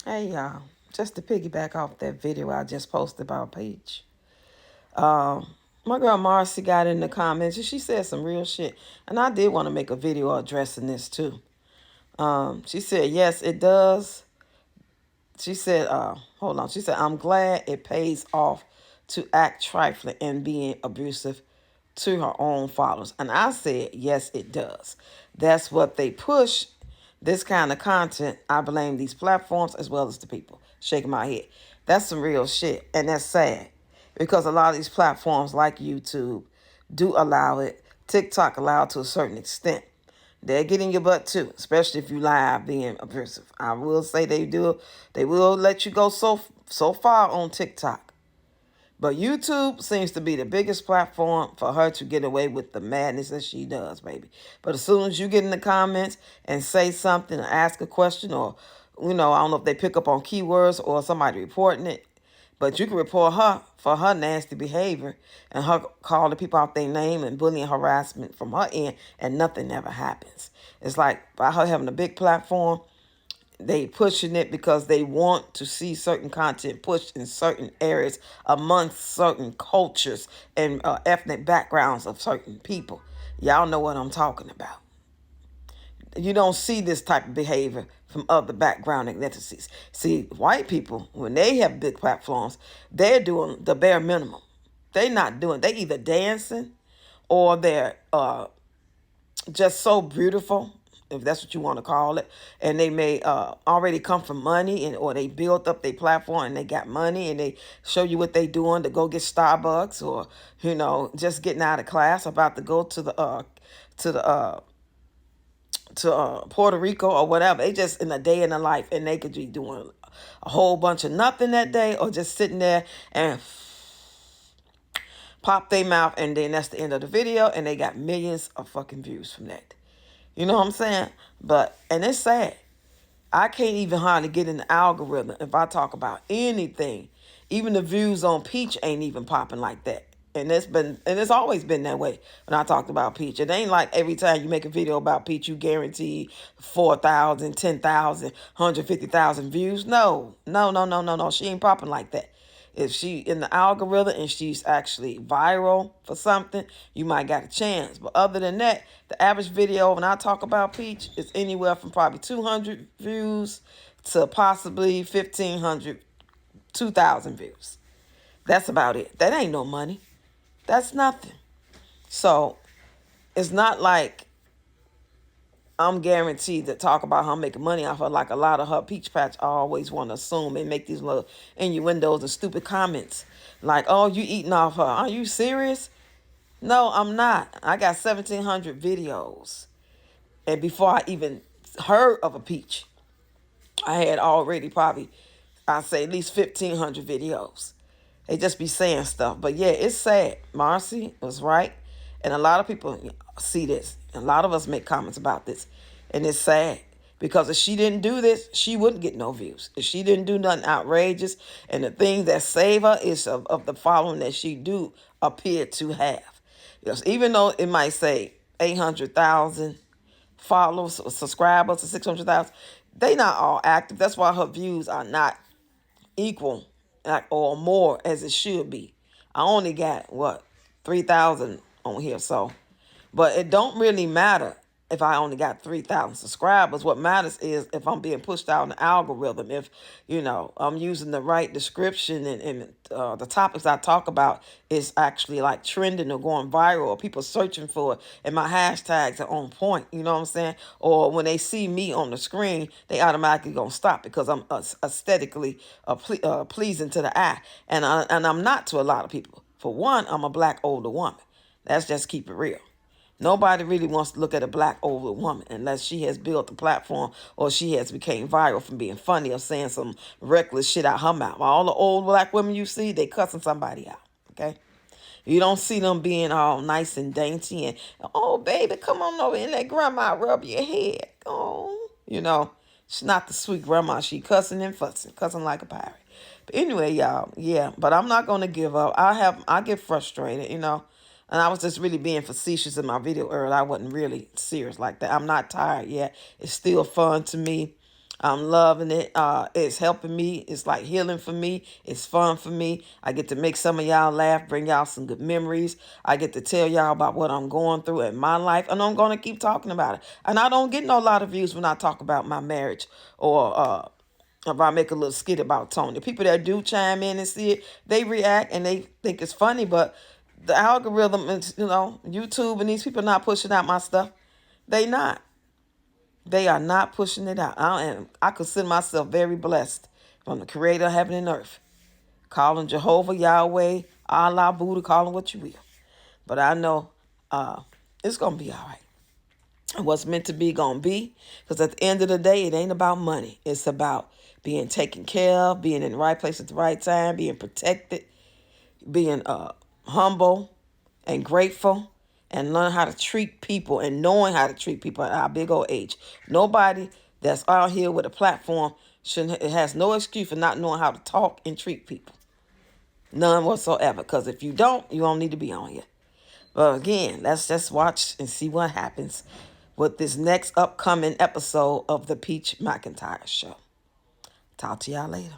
Hey y'all, just to piggyback off that video I just posted about Peach. My girl Marcy got in the comments and she said some real shit. And I did want to make a video addressing this too. She said, yes, it does. She said, hold on. She said, I'm glad it pays off to act trifling and being abusive to her own followers. And I said, yes, it does. That's what they push. This kind of content, I blame these platforms as well as the people. Shaking my head. That's some real shit. And that's sad. Because a lot of these platforms like YouTube do allow it. TikTok allow it to a certain extent. They'll get in your butt too, especially if you live being abusive. I will say they do. They will let you go so far on TikTok. But YouTube seems to be the biggest platform for her to get away with the madness that she does, baby. But as soon as you get in the comments and say something or ask a question or, I don't know if they pick up on keywords or somebody reporting it, but you can report her for her nasty behavior and her calling people out their name and bullying harassment from her end, and nothing ever happens. It's like by her having a big platform, they pushing it because they want to see certain content pushed in certain areas amongst certain cultures and ethnic backgrounds of certain people. Y'all know what I'm talking about. You don't see this type of behavior from other background ethnicities. See, white people, when they have big platforms, they're doing the bare minimum. They're not doing, they either dancing or they're just so beautiful, if that's what you want to call it, and they may already come from money, and or they built up their platform and they got money and they show you what they doing to go get Starbucks or just getting out of class, about to go to the Puerto Rico or whatever. They just in a day in the life, and they could be doing a whole bunch of nothing that day or just sitting there and pop their mouth, and then that's the end of the video, and they got millions of fucking views from that. You know what I'm saying? And it's sad. I can't even hardly get in the algorithm if I talk about anything. Even the views on Peach ain't even popping like that. And it's always been that way when I talked about Peach. It ain't like every time you make a video about Peach, you guarantee 4,000, 10,000, 150,000 views. No, no, no, no, no, no. She ain't popping like that. If she in the algorithm and she's actually viral for something, you might got a chance. But other than that, the average video when I talk about Peach is anywhere from probably 200 views to possibly 1,500, 2,000 views. That's about it. That ain't no money. That's nothing. So it's not like I'm guaranteed to talk about her making money off her, like a lot of her Peach Patch always want to assume and make these little innuendos and stupid comments. Like, oh, you eating off her. Are you serious? No, I'm not. I got 1,700 videos. And before I even heard of a Peach, I had already probably, I'd say at least 1,500 videos. They just be saying stuff. But yeah, it's sad. Marcy was right. And a lot of people see this. A lot of us make comments about this. And it's sad. Because if she didn't do this, she wouldn't get no views. If she didn't do nothing outrageous, and the thing that save her is of the following that she do appear to have. Yes, even though it might say 800,000 followers or subscribers to 600,000, they not all active. That's why her views are not equal or more as it should be. I only got 3,000 on here, so but it don't really matter if I only got 3,000 subscribers. What matters is if I'm being pushed out in the algorithm, if I'm using the right description, and the topics I talk about is actually like trending or going viral, or people searching for it, and my hashtags are on point. You know what I'm saying? Or when they see me on the screen, they automatically gonna stop because I'm aesthetically pleasing to the eye, and I'm not to a lot of people. For one, I'm a black older woman. Let's just keep it real. Nobody really wants to look at a black older woman unless she has built a platform or she has became viral from being funny or saying some reckless shit out her mouth. All the old black women you see, they cussing somebody out. Okay? You don't see them being all nice and dainty and, oh, baby, come on over and let grandma rub your head. Oh, she's not the sweet grandma. She cussing and fussing, cussing like a pirate. But anyway, y'all, yeah, but I'm not going to give up. I get frustrated. And I was just really being facetious in my video earlier. I wasn't really serious like that. I'm not tired yet. It's still fun to me. I'm loving it. It's helping me. It's like healing for me. It's fun for me. I get to make some of y'all laugh, bring y'all some good memories. I get to tell y'all about what I'm going through in my life, and I'm going to keep talking about it. And I don't get no lot of views when I talk about my marriage or if I make a little skit about Tony. The people that do chime in and see it, they react and they think it's funny, but the algorithm is, YouTube and these people not pushing out my stuff. They not. They are not pushing it out. I consider myself very blessed from the creator of heaven and earth. Call him Jehovah, Yahweh, Allah, Buddha, call him what you will. But I know it's going to be all right. And what's meant to be going to be. Because at the end of the day, it ain't about money. It's about being taken care of, being in the right place at the right time, being protected, being humble and grateful, and learn how to treat people and knowing how to treat people at our big old age. Nobody that's out here with a platform has no excuse for not knowing how to talk and treat people. None whatsoever. Because if you don't need to be on here. But again, let's just watch and see what happens with this next upcoming episode of the Peach McIntyre Show. Talk to y'all later.